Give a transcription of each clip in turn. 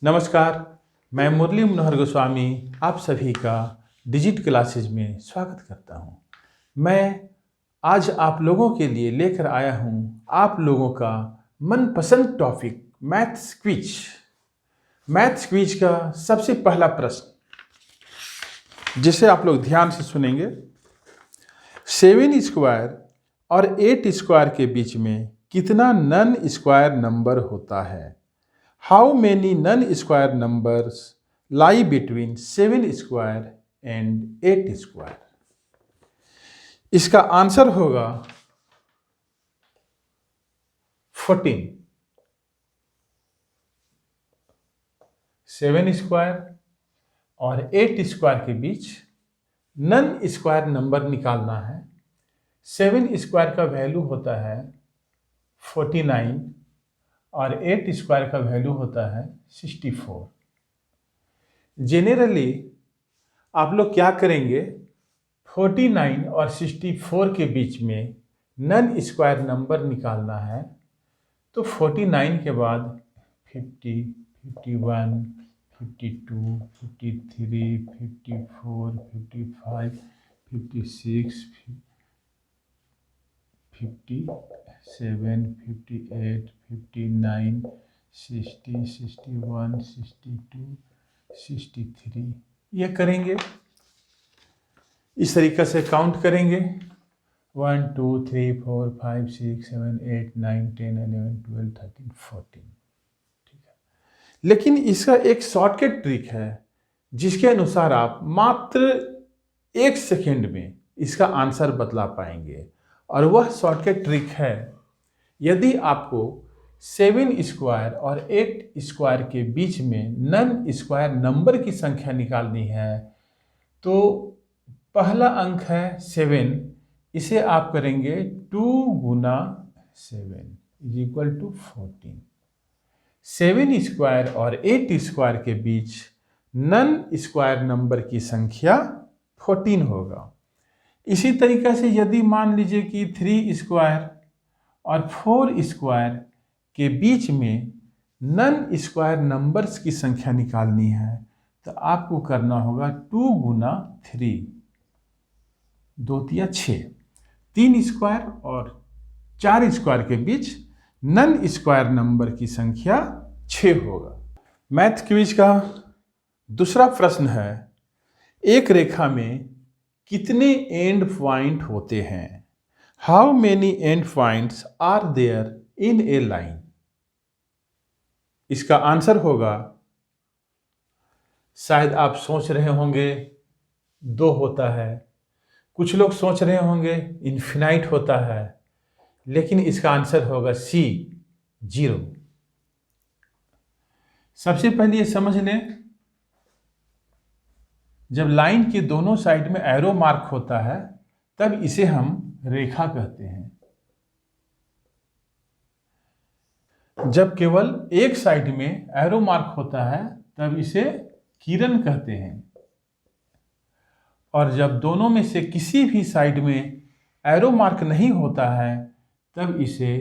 नमस्कार, मैं मुरली मनोहर गोस्वामी आप सभी का डिजिट क्लासेज में स्वागत करता हूं। मैं आज आप लोगों के लिए लेकर आया हूं आप लोगों का मनपसंद topic maths quiz. Maths quiz का सबसे पहला प्रश्न जिसे आप लोग ध्यान से सुनेंगे, 7 स्क्वायर और 8 स्क्वायर के बीच में कितना नन स्क्वायर नंबर होता है? How many non-square numbers lie between 7 square and 8 square? इसका आंसर होगा 14। 7 स्क्वायर और 8 स्क्वायर के बीच नन स्क्वायर नंबर निकालना है। 7 स्क्वायर का वैल्यू होता है 49 और 8 स्क्वायर का वैल्यू होता है 64। जेनरली आप लोग क्या करेंगे, 49 और 64 के बीच में नन स्क्वायर नंबर निकालना है। तो 49 के बाद 50, 51, 52, 53, 54, 55, 56, 57, 58, 59, 60, 61, 62, 63 ये करेंगे। इस तरीक़े से काउंट करेंगे 1 2 3 4 5 6 7 8 9 10 11 12 13 14। ठीक है, लेकिन इसका एक शॉर्टकट ट्रिक है जिसके अनुसार आप मात्र 1 सेकेंड में इसका आंसर बतला पाएंगे। और वह शॉर्टकट ट्रिक है, यदि आपको 7 स्क्वायर और 8 स्क्वायर के बीच में नन स्क्वायर नंबर की संख्या निकालनी है तो पहला अंक है 7, इसे आप करेंगे 2 गुना 7 इज इक्वल टू 14। 7 स्क्वायर और 8 स्क्वायर के बीच नन स्क्वायर नंबर की संख्या 14 होगा। इसी तरीके से यदि मान लीजिए कि 3 स्क्वायर और 4 स्क्वायर के बीच में नन स्क्वायर नंबर्स की संख्या निकालनी है तो आपको करना होगा 2 गुना 3, 2 तिया 6। 3 स्क्वायर और 4 स्क्वायर के बीच नन स्क्वायर नंबर की संख्या 6 होगा। मैथ क्विज का दूसरा प्रश्न है, एक रेखा में कितने एंड पॉइंट होते हैं? How many end points are there in a line? इसका आंसर होगा, शायद आप सोच रहे होंगे 2 होता है, कुछ लोग सोच रहे होंगे इन्फिनाइट होता है, लेकिन इसका आंसर होगा सी, 0। सबसे पहले ये समझ लें, जब लाइन के दोनों साइड में एरो मार्क होता है तब इसे हम रेखा कहते हैं। जब केवल एक साइड में एरो मार्क होता है तब इसे किरण कहते हैं। और जब दोनों में से किसी भी साइड में एरो मार्क नहीं होता है तब इसे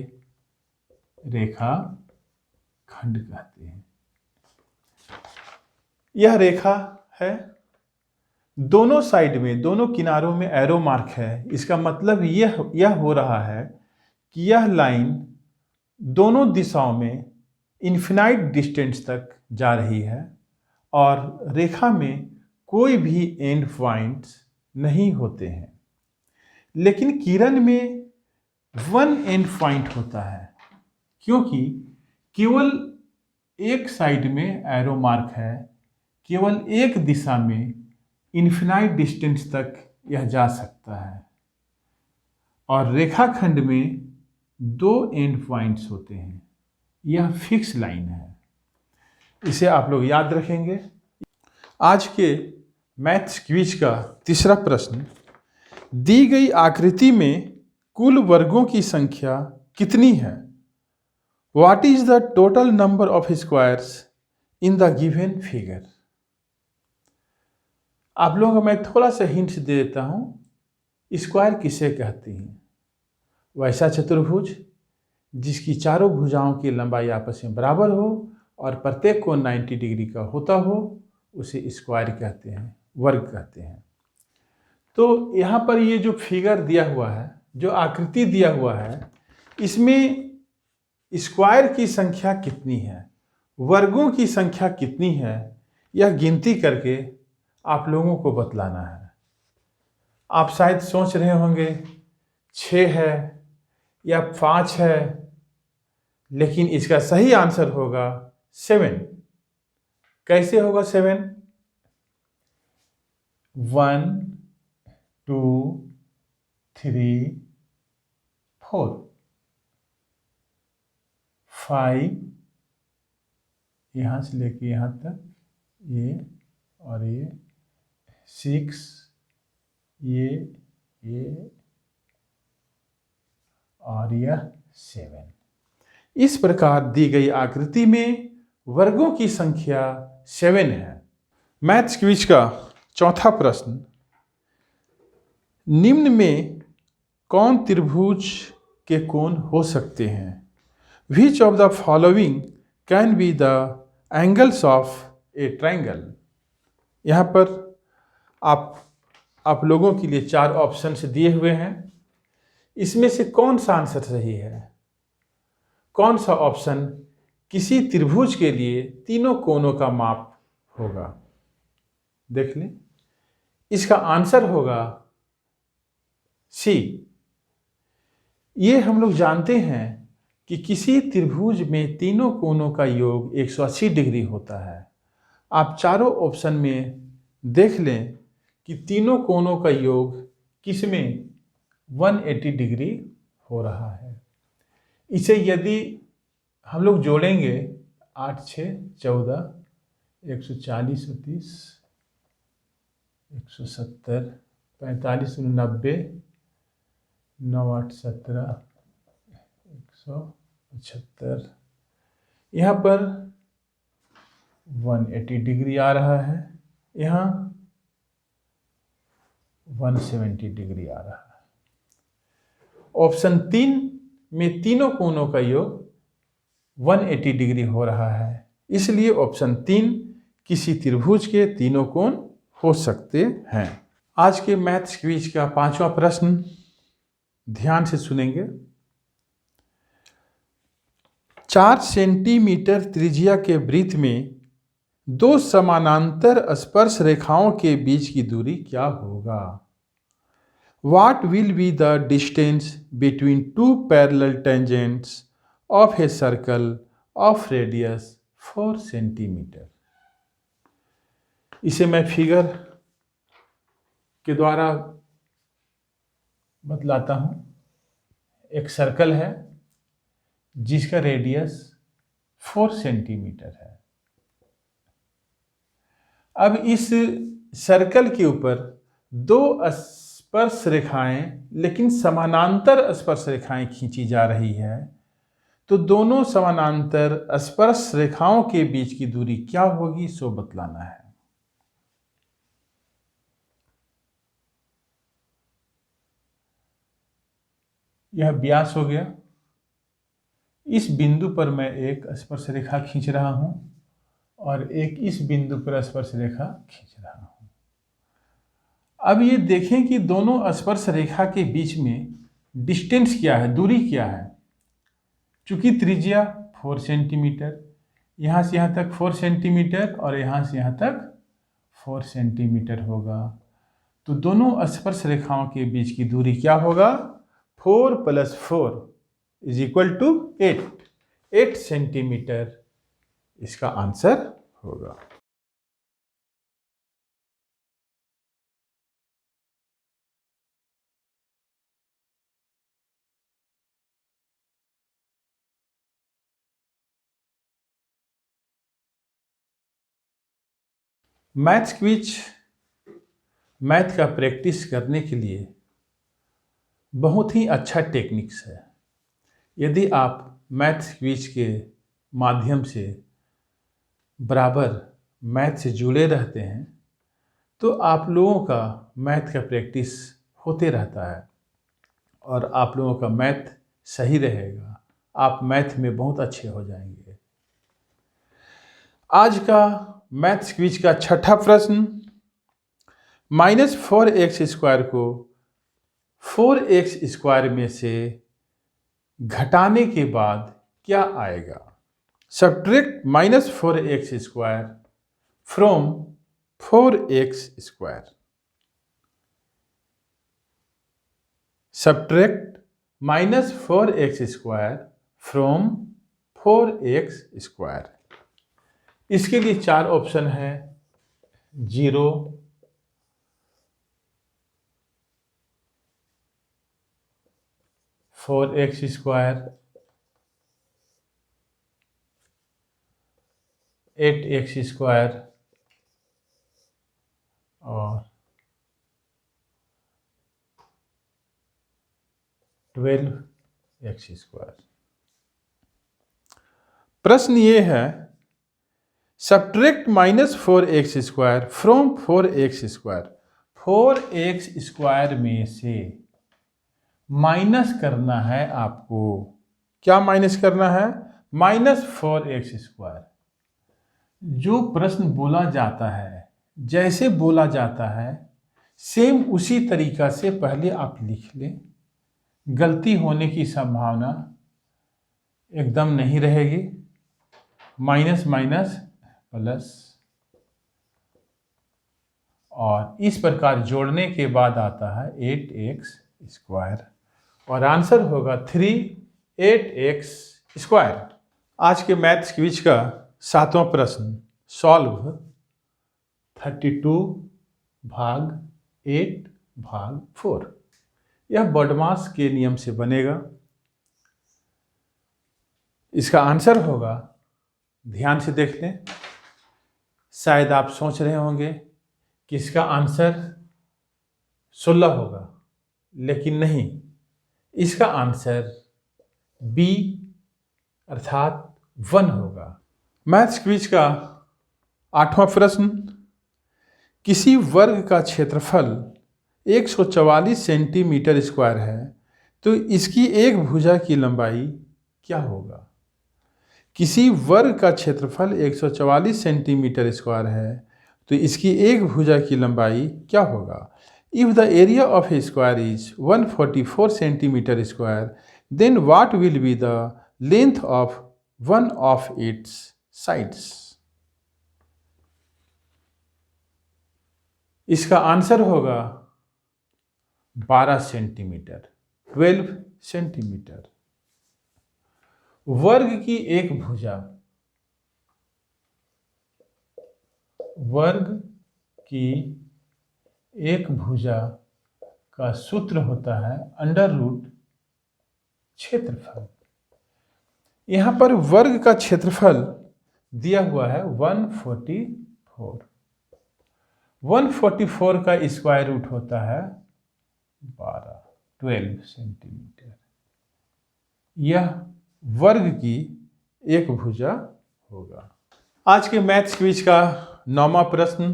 रेखा खंड कहते हैं। यह रेखा है, दोनों साइड में, दोनों किनारों में एरो मार्क है। इसका मतलब यह हो रहा है कि यह लाइन दोनों दिशाओं में इन्फिनाइट डिस्टेंस तक जा रही है और रेखा में कोई भी एंड पॉइंट्स नहीं होते हैं। लेकिन किरण में 1 एंड पॉइंट होता है, क्योंकि केवल एक साइड में एरो मार्क है, केवल एक दिशा में इन्फिनाइट डिस्टेंस तक यह जा सकता है। और रेखाखंड में 2 एंड पॉइंट्स होते हैं। यह फिक्स लाइन है, इसे आप लोग याद रखेंगे। आज के मैथ्स क्विज का तीसरा प्रश्न, दी गई आकृति में कुल वर्गों की संख्या कितनी है? What is the total number of squares in the given figure? आप लोगों को मैं थोड़ा सा हिंट्स दे देता हूं। स्क्वायर किसे कहते हैं? वैसा चतुर्भुज जिसकी चारों भुजाओं की लंबाई आपस में बराबर हो और प्रत्येक कोण 90 डिग्री का होता हो उसे स्क्वायर कहते हैं, वर्ग कहते हैं। तो यहाँ पर ये जो फिगर दिया हुआ है, जो आकृति दिया हुआ है, इसमें स्क्वायर की संख्या कितनी है, वर्गों की संख्या कितनी है, यह गिनती करके आप लोगों को बतलाना है। आप शायद सोच रहे होंगे 6 है या 5 है, लेकिन इसका सही आंसर होगा 7। कैसे होगा 7? 1 2 3 4 5, यहाँ से लेके यहाँ तक ये और ये 6, ये और यह 7। इस प्रकार दी गई आकृति में वर्गों की संख्या 7 है। मैथ्स क्विज का चौथा प्रश्न, निम्न में कौन त्रिभुज के कोण हो सकते हैं? Which of the following can be the angles of a triangle? यहाँ पर आप लोगों के लिए 4 ऑप्शंस दिए हुए हैं। इसमें से कौन सा आंसर सही है? कौन सा ऑप्शन किसी त्रिभुज के लिए तीनों कोणों का माप होगा? देख लें। इसका आंसर होगा सी। ये हम लोग जानते हैं कि किसी त्रिभुज में तीनों कोणों का योग 180 डिग्री होता है। आप चारों ऑप्शन में देख लें कि तीनों कोणों का योग किसमें 180 डिग्री हो रहा है। इसे यदि हम लोग जोड़ेंगे 8 6 14, 140 30, 170, 45 90, 9 8 17, 175, यहाँ पर 180 डिग्री आ रहा है, यहाँ 170 डिग्री आ रहा है। ऑप्शन 3 में तीनों कोणों का योग 180 डिग्री हो रहा है, इसलिए ऑप्शन 3 किसी त्रिभुज के तीनों कोण हो सकते हैं। आज के मैथ्स क्विज का 5वां प्रश्न ध्यान से सुनेंगे। 4 सेंटीमीटर त्रिज्या के वृत्त में 2 समानांतर स्पर्श रेखाओं के बीच की दूरी क्या होगा? What will be the distance between 2 parallel tangents of a circle of radius 4 centimetre? इसे मैं फिगर के द्वारा बतलाता हूं। एक सर्कल है जिसका रेडियस 4 सेंटीमीटर है। अब इस सर्कल के ऊपर 2 स्पर्श रेखाएं, लेकिन समानांतर स्पर्श रेखाएं खींची जा रही है, तो दोनों समानांतर स्पर्श रेखाओं के बीच की दूरी क्या होगी सो बतलाना है। यह व्यास हो गया। इस बिंदु पर मैं एक स्पर्श रेखा खींच रहा हूं और एक इस बिंदु पर स्पर्श रेखा खींच रहा हूं। अब ये देखें कि दोनों स्पर्श रेखा के बीच में डिस्टेंस क्या है, दूरी क्या है। चूंकि त्रिज्या 4 सेंटीमीटर, यहाँ से यहाँ तक 4 सेंटीमीटर और यहाँ से यहाँ तक 4 सेंटीमीटर होगा, तो दोनों स्पर्श रेखाओं के बीच की दूरी क्या होगा? 4 + 4 = 8। 8 सेंटीमीटर इसका आंसर होगा। मैथ्स क्विज मैथ का प्रैक्टिस करने के लिए बहुत ही अच्छा टेक्निक्स है। यदि आप मैथ्स क्विज के माध्यम से बराबर मैथ से जुड़े रहते हैं तो आप लोगों का मैथ का प्रैक्टिस होते रहता है और आप लोगों का मैथ सही रहेगा। आप मैथ में बहुत अच्छे हो जाएंगे। आज का मैथ्स क्विज का छठा प्रश्न, -4x² को 4x² में से घटाने के बाद क्या आएगा? Subtract -4x² from 4x²। Subtract -4x² from 4x²। इसके लिए चार ऑप्शन है: 0, 4x², 8x² और 12x²। प्रश्न ये है, subtract -4x² from 4x²। 4x² में से माइनस करना है आपको। क्या माइनस करना है? -4x²। जो प्रश्न बोला जाता है, जैसे बोला जाता है, सेम उसी तरीका से पहले आप लिख लें। गलती होने की संभावना एकदम नहीं रहेगी। माइनस माइनस प्लस, और इस प्रकार जोड़ने के बाद आता है 8x², और आंसर होगा 8x²। आज के मैथ्स क्विज का सातवां प्रश्न, सॉल्व 32/8/4। यह बॉडमास के नियम से बनेगा। इसका आंसर होगा, ध्यान से देख लें। शायद आप सोच रहे होंगे कि इसका आंसर 16 होगा, लेकिन नहीं, इसका आंसर बी अर्थात 1 होगा। मैथ्स क्विज का आठवां प्रश्न, किसी वर्ग का क्षेत्रफल 144 सेंटीमीटर स्क्वायर है, तो इसकी एक भुजा की लंबाई क्या होगा? किसी वर्ग का क्षेत्रफल 144 सेंटीमीटर स्क्वायर है, तो इसकी एक भुजा की लंबाई क्या होगा? If the area of a square is 144 centimetre square, then what will be the length of one of its sides? इसका आंसर होगा 12 सेंटीमीटर, 12 सेंटीमीटर। वर्ग की एक भुजा, वर्ग की एक भुजा का सूत्र होता है √ क्षेत्रफल। यहां पर वर्ग का क्षेत्रफल दिया हुआ है 144। 144 का स्क्वायर रूट होता है 12 सेंटीमीटर। यह वर्ग की एक भुजा होगा। आज के मैथ्स क्विज का 9वां प्रश्न,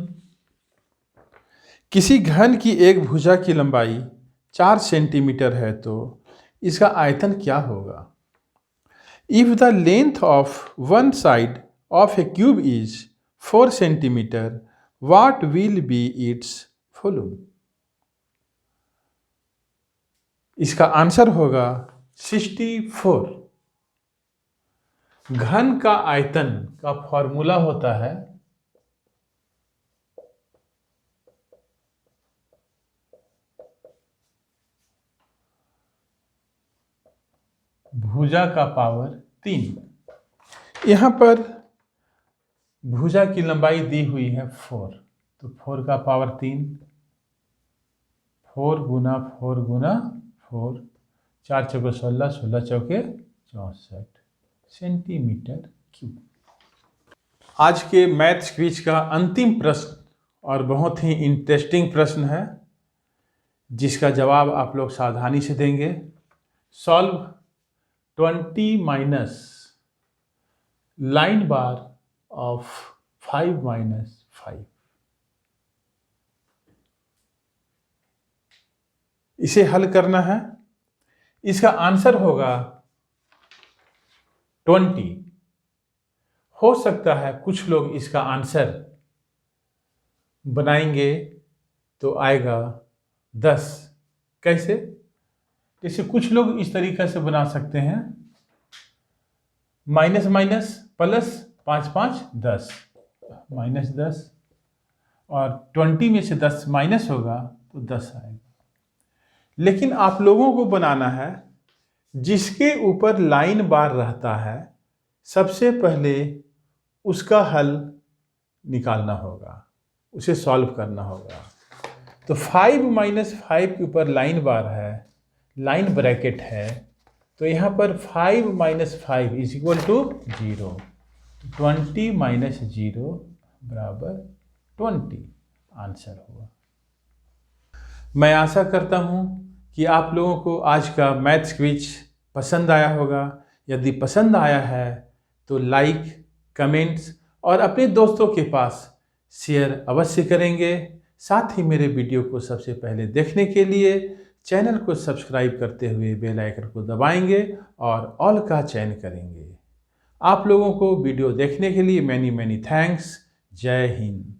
किसी घन की एक भुजा की लंबाई 4 सेंटीमीटर है, तो इसका आयतन क्या होगा? If the length of one side of A cube is 4 centimetre, what will B its volume? इसका आंसर होगा 64। घन का आयतन का फॉर्मूला होता है भुजा का पावर 3। यहां पर भुजा की लंबाई दी हुई है 4, तो 4 का पावर 3, 4 गुना 4 गुना 4, 4 चौके 16, 16 चौके 64 सेंटीमीटर क्यूब। आज के मैथ्स क्विज का अंतिम प्रश्न और बहुत ही इंटरेस्टिंग प्रश्न है, जिसका जवाब आप लोग सावधानी से देंगे। Solve 20 minus line bar of 5 minus 5। इसे हल करना है। इसका आंसर होगा 20। हो सकता है कुछ लोग इसका आंसर बनाएंगे तो आएगा 10। कैसे? जैसे कुछ लोग इस तरीक़ा से बना सकते हैं, माइनस माइनस प्लस 5 5 10, -10, और 20 में से 10 माइनस होगा तो 10 आएगा। लेकिन आप लोगों को बनाना है जिसके ऊपर लाइन बार रहता है, सबसे पहले उसका हल निकालना होगा, उसे सॉल्व करना होगा। तो 5 - 5 के ऊपर लाइन बार है, लाइन ब्रैकेट है, तो यहाँ पर 5 - 5 इज इक्वल टू 0। 20 - 0 बराबर 20 आंसर हुआ। मैं आशा करता हूँ कि आप लोगों को आज का मैथ्स क्विज पसंद आया होगा। यदि पसंद आया है तो लाइक, कमेंट्स और अपने दोस्तों के पास शेयर अवश्य करेंगे। साथ ही मेरे वीडियो को सबसे पहले देखने के लिए चैनल को सब्सक्राइब करते हुए बेल आइकन को दबाएंगे और ऑल का चयन करेंगे। आप लोगों को वीडियो देखने के लिए मैनी थैंक्स। जय हिंद।